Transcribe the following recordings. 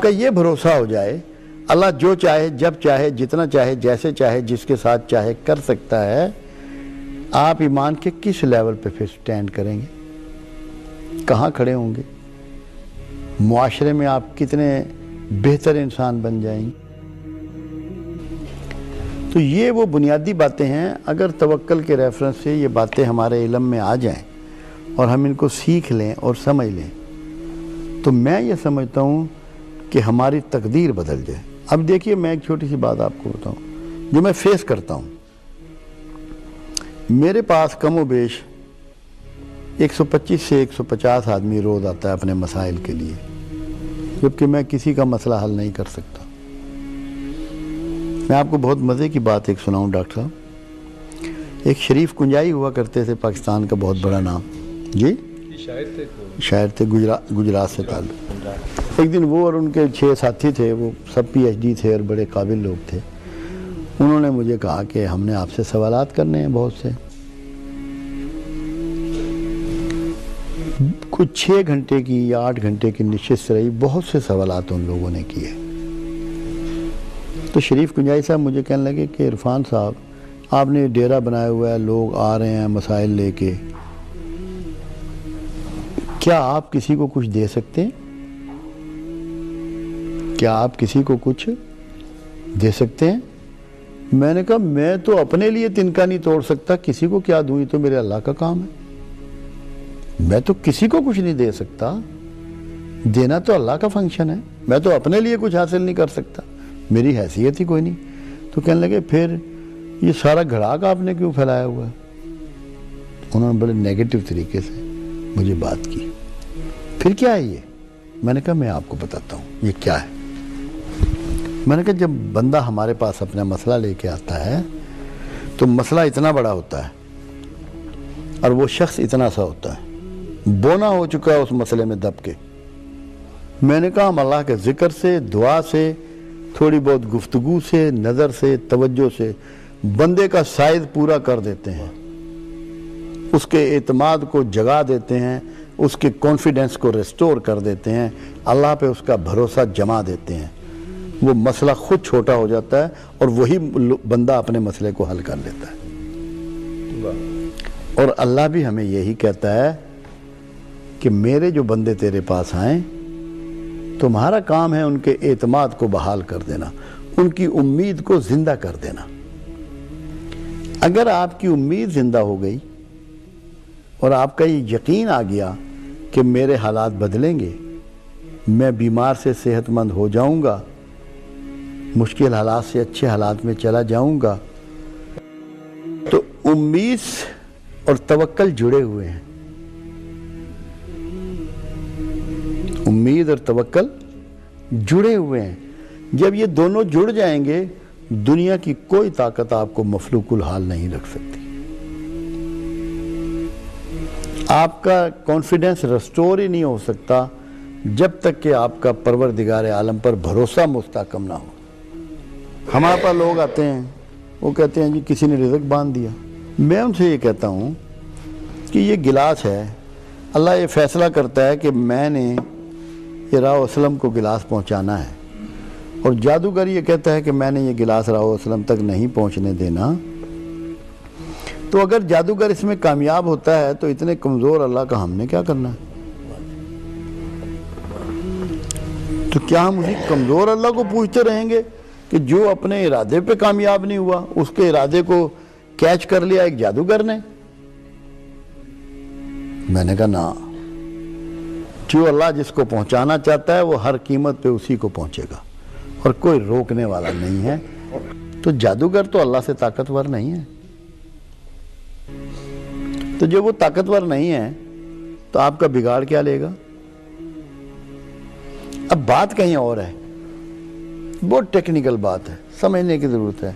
کا یہ بھروسہ ہو جائے اللہ جو چاہے جب چاہے جتنا چاہے جیسے چاہے جس کے ساتھ چاہے کر سکتا ہے، آپ ایمان کے کس لیول پہ پھر سٹینڈ کریں گے؟ کہاں کھڑے ہوں گے؟ معاشرے میں آپ کتنے بہتر انسان بن جائیں گے؟ تو یہ وہ بنیادی باتیں ہیں. اگر توکل کے ریفرنس سے یہ باتیں ہمارے علم میں آ جائیں اور ہم ان کو سیکھ لیں اور سمجھ لیں تو میں یہ سمجھتا ہوں کہ ہماری تقدیر بدل جائے. اب دیکھیے میں ایک چھوٹی سی بات آپ کو بتاؤں جو میں فیس کرتا ہوں. میرے پاس کم و بیش 125 سے 150 آدمی روز آتا ہے اپنے مسائل کے لیے، جبکہ میں کسی کا مسئلہ حل نہیں کر سکتا. میں آپ کو بہت مزے کی بات ایک سناؤں ڈاکٹر صاحب. ایک شریف کنجائی ہوا کرتے تھے، پاکستان کا بہت بڑا نام. جی شاعر تھے، گجرات سے تعلق. ایک دن وہ اور ان کے 6 ساتھی تھے، وہ سب پی ایچ ڈی تھے اور بڑے قابل لوگ تھے. انہوں نے مجھے کہا کہ ہم نے آپ سے سوالات کرنے ہیں بہت سے. کچھ 6 گھنٹے کی یا 8 گھنٹے کی نشست رہی، بہت سے سوالات ان لوگوں نے کیے. تو شریف کنجائی صاحب مجھے کہنے لگے کہ عرفان صاحب آپ نے ڈیرا بنایا ہوا ہے، لوگ آ رہے ہیں مسائل لے کے، کیا آپ کسی کو کچھ دے سکتے ہیں؟ کیا آپ کسی کو کچھ دے سکتے ہیں؟ میں نے کہا میں تو اپنے لیے تنکا نہیں توڑ سکتا، کسی کو کیا دوں؟ یہ تو میرے اللہ کا کام ہے. میں تو کسی کو کچھ نہیں دے سکتا، دینا تو اللہ کا فنکشن ہے. میں تو اپنے لیے کچھ حاصل نہیں کر سکتا، میری حیثیت ہی کوئی نہیں. تو کہنے لگے پھر یہ سارا گھڑاک آپ نے کیوں پھیلایا ہوا ہے؟ انہوں نے بڑے نیگیٹو طریقے سے مجھے بات کی. پھر کیا ہے یہ؟ میں نے کہا میں آپ کو بتاتا ہوں یہ کیا ہے. میں نے کہا جب بندہ ہمارے پاس اپنا مسئلہ لے کے آتا ہے تو مسئلہ اتنا بڑا ہوتا ہے اور وہ شخص اتنا سا ہوتا ہے، بونا ہو چکا ہے اس مسئلے میں دب کے. میں نے کہا ہم اللہ کے ذکر سے، دعا سے، تھوڑی بہت گفتگو سے، نظر سے، توجہ سے بندے کا سائز پورا کر دیتے ہیں، اس کے اعتماد کو جگا دیتے ہیں، اس کے کانفیڈنس کو ریسٹور کر دیتے ہیں، اللہ پہ اس کا بھروسہ جما دیتے ہیں. وہ مسئلہ خود چھوٹا ہو جاتا ہے اور وہی بندہ اپنے مسئلے کو حل کر لیتا ہے. اور اللہ بھی ہمیں یہی کہتا ہے کہ میرے جو بندے تیرے پاس آئیں تمہارا کام ہے ان کے اعتماد کو بحال کر دینا، ان کی امید کو زندہ کر دینا. اگر آپ کی امید زندہ ہو گئی اور آپ کا یہ یقین آ گیا کہ میرے حالات بدلیں گے، میں بیمار سے صحت مند ہو جاؤں گا، مشکل حالات سے اچھے حالات میں چلا جاؤں گا، تو امید اور توکل جڑے ہوئے ہیں. امید اور توکل جڑے ہوئے ہیں. جب یہ دونوں جڑ جائیں گے دنیا کی کوئی طاقت آپ کو مفلوق الحال نہیں رکھ سکتی. آپ کا کانفیڈنس ریسٹور ہی نہیں ہو سکتا جب تک کہ آپ کا پروردگار عالم پر بھروسہ مستحکم نہ ہو. ہمارے پاس لوگ آتے ہیں، وہ کہتے ہیں جی کسی نے رزق باندھ دیا. میں ان سے یہ کہتا ہوں کہ یہ گلاس ہے، اللہ یہ فیصلہ کرتا ہے کہ میں نے راہ وسلم کو گلاس پہنچانا ہے، اور جادوگر یہ کہتا ہے کہ میں نے یہ گلاس راہ وسلم تک نہیں پہنچنے دینا. تو اگر جادوگر اس میں کامیاب ہوتا ہے تو اتنے کمزور اللہ کا ہم نے کیا کرنا ہے؟ تو کیا ہم اسی کمزور اللہ کو پوچھتے رہیں گے کہ جو اپنے ارادے پہ کامیاب نہیں ہوا، اس کے ارادے کو کیچ کر لیا ایک جادوگر نے؟ میں نے کہا نا، جو اللہ جس کو پہنچانا چاہتا ہے وہ ہر قیمت پہ اسی کو پہنچے گا اور کوئی روکنے والا نہیں ہے. تو جادوگر تو اللہ سے طاقتور نہیں ہے. تو جب وہ طاقتور نہیں ہے تو آپ کا بگاڑ کیا لے گا؟ اب بات کہیں اور ہے، بہت ٹیکنیکل بات ہے، سمجھنے کی ضرورت ہے.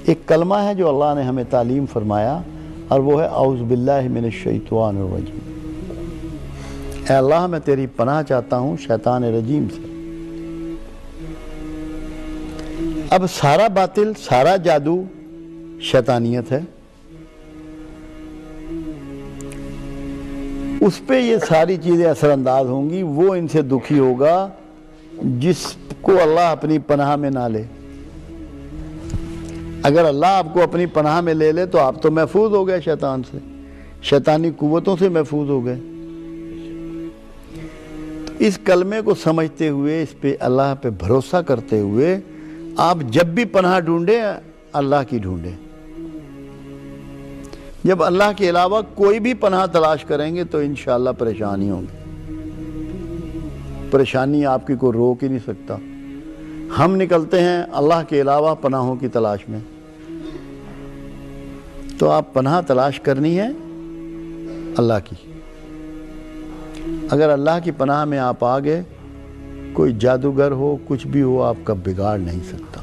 ایک کلمہ ہے جو اللہ نے ہمیں تعلیم فرمایا اور وہ ہے اعوذ باللہ من الشیطان الرجیم. اے اللہ میں تیری پناہ چاہتا ہوں شیطان رجیم سے. اب سارا باطل، سارا جادو شیطانیت ہے، اس پہ یہ ساری چیزیں اثر انداز ہوں گی، وہ ان سے دکھی ہوگا جس کو اللہ اپنی پناہ میں نہ لے. اگر اللہ آپ کو اپنی پناہ میں لے لے تو آپ تو محفوظ ہو گئے شیطان سے, شیطانی قوتوں سے محفوظ ہو گئے. اس کلمے کو سمجھتے ہوئے, اس پہ اللہ پہ بھروسہ کرتے ہوئے آپ جب بھی پناہ ڈھونڈیں اللہ کی ڈھونڈیں. جب اللہ کے علاوہ کوئی بھی پناہ تلاش کریں گے تو انشاءاللہ پریشانی ہوگی. پریشانی آپ کی کوئی روک ہی نہیں سکتا. ہم نکلتے ہیں اللہ کے علاوہ پناہوں کی تلاش میں, تو آپ پناہ تلاش کرنی ہے اللہ کی. اگر اللہ کی پناہ میں آپ آ گئے, کوئی جادوگر ہو کچھ بھی ہو آپ کا بگاڑ نہیں سکتا.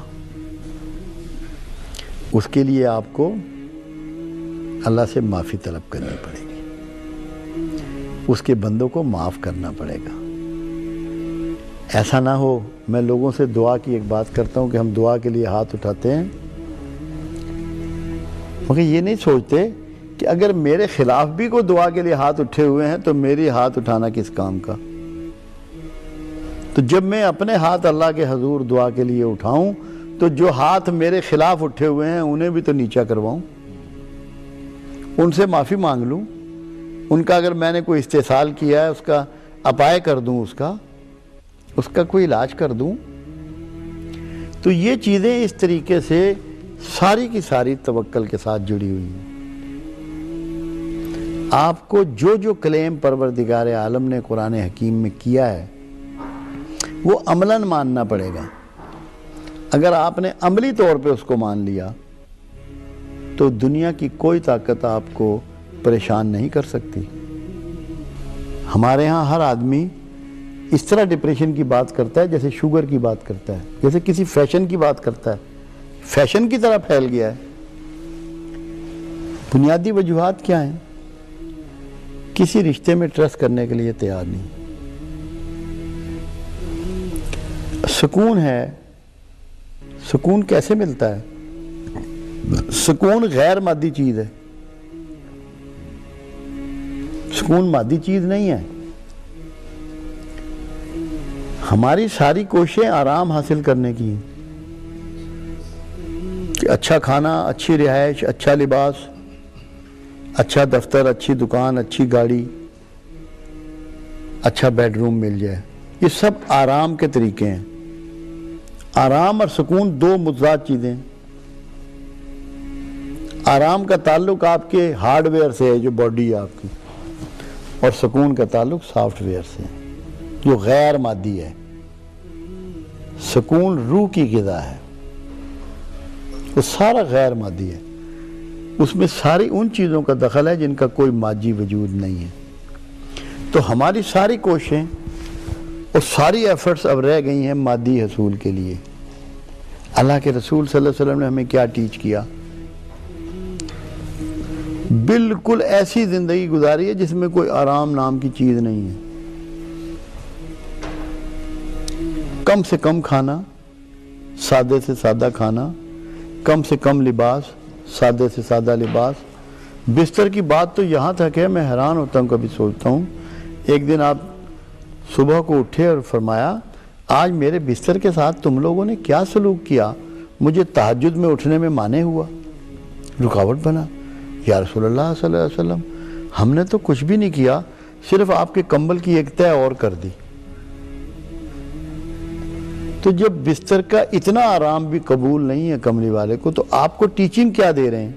اس کے لیے آپ کو اللہ سے معافی طلب کرنی پڑے گی, اس کے بندوں کو معاف کرنا پڑے گا. ایسا نہ ہو, میں لوگوں سے دعا کی ایک بات کرتا ہوں کہ ہم دعا کے لیے ہاتھ اٹھاتے ہیں مگر یہ نہیں سوچتے کہ اگر میرے خلاف بھی کوئی دعا کے لیے ہاتھ اٹھے ہوئے ہیں تو میری ہاتھ اٹھانا کس کام کا. تو جب میں اپنے ہاتھ اللہ کے حضور دعا کے لیے اٹھاؤں تو جو ہاتھ میرے خلاف اٹھے ہوئے ہیں انہیں بھی تو نیچا کرواؤں, ان سے معافی مانگ لوں, ان کا اگر میں نے کوئی استحصال کیا ہے اس کا اپائے کر دوں, اس کا کوئی علاج کر دوں. تو یہ چیزیں اس طریقے سے ساری کی ساری توکل کے ساتھ جڑی ہوئی ہیں. آپ کو جو جو کلیم پروردگار عالم نے قرآن حکیم میں کیا ہے وہ عملاً ماننا پڑے گا. اگر آپ نے عملی طور پہ اس کو مان لیا تو دنیا کی کوئی طاقت آپ کو پریشان نہیں کر سکتی. ہمارے ہاں ہر آدمی اس طرح ڈپریشن کی بات کرتا ہے جیسے شوگر کی بات کرتا ہے, جیسے کسی فیشن کی بات کرتا ہے, فیشن کی طرح پھیل گیا ہے. بنیادی وجوہات کیا ہیں؟ کسی رشتے میں ٹرسٹ کرنے کے لیے تیار نہیں. سکون ہے, سکون کیسے ملتا ہے؟ سکون غیر مادی چیز ہے, سکون مادی چیز نہیں ہے. ہماری ساری کوششیں آرام حاصل کرنے کی ہیں کہ اچھا کھانا, اچھی رہائش, اچھا لباس, اچھا دفتر, اچھی دکان, اچھی گاڑی, اچھا بیڈ روم مل جائے. یہ سب آرام کے طریقے ہیں. آرام اور سکون دو متضاد چیزیں ہیں. آرام کا تعلق آپ کے ہارڈ ویئر سے ہے جو باڈی ہے آپ کی, اور سکون کا تعلق سافٹ ویئر سے ہے جو غیر مادی ہے. سکون روح کی غذا ہے, وہ سارا غیر مادی ہے. اس میں ساری ان چیزوں کا دخل ہے جن کا کوئی مادی وجود نہیں ہے. تو ہماری ساری کوششیں اور ساری ایفرٹس اب رہ گئی ہیں مادی حصول کے لیے. اللہ کے رسول صلی اللہ علیہ وسلم نے ہمیں کیا ٹیچ کیا؟ بالکل ایسی زندگی گزاری ہے جس میں کوئی آرام نام کی چیز نہیں ہے. کم سے کم کھانا, سادے سے سادہ کھانا, کم سے کم لباس, سادے سے سادہ لباس. بستر کی بات تو یہاں تک ہے, میں حیران ہوتا ہوں, کبھی سوچتا ہوں. ایک دن آپ صبح کو اٹھے اور فرمایا آج میرے بستر کے ساتھ تم لوگوں نے کیا سلوک کیا, مجھے تہجد میں اٹھنے میں مانے ہوا, رکاوٹ بنا. یا رسول اللہ صلی اللہ علیہ وسلم, ہم نے تو کچھ بھی نہیں کیا, صرف آپ کے کمبل کی ایک تہہ اور کر دی. تو جب بستر کا اتنا آرام بھی قبول نہیں ہے کملی والے کو, تو آپ کو ٹیچنگ کیا دے رہے ہیں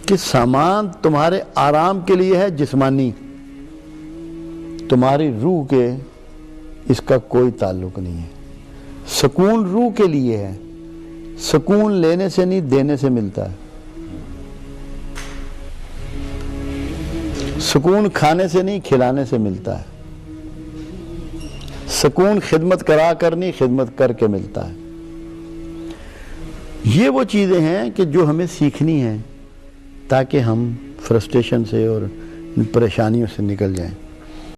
کہ سامان تمہارے آرام کے لیے ہے جسمانی, تمہاری روح کے اس کا کوئی تعلق نہیں ہے. سکون روح کے لیے ہے, سکون لینے سے نہیں دینے سے ملتا ہے. سکون کھانے سے نہیں کھلانے سے ملتا ہے. سکون خدمت کرا کر نہیں خدمت کر کے ملتا ہے. یہ وہ چیزیں ہیں کہ جو ہمیں سیکھنی ہیں تاکہ ہم فرسٹریشن سے اور پریشانیوں سے نکل جائیں.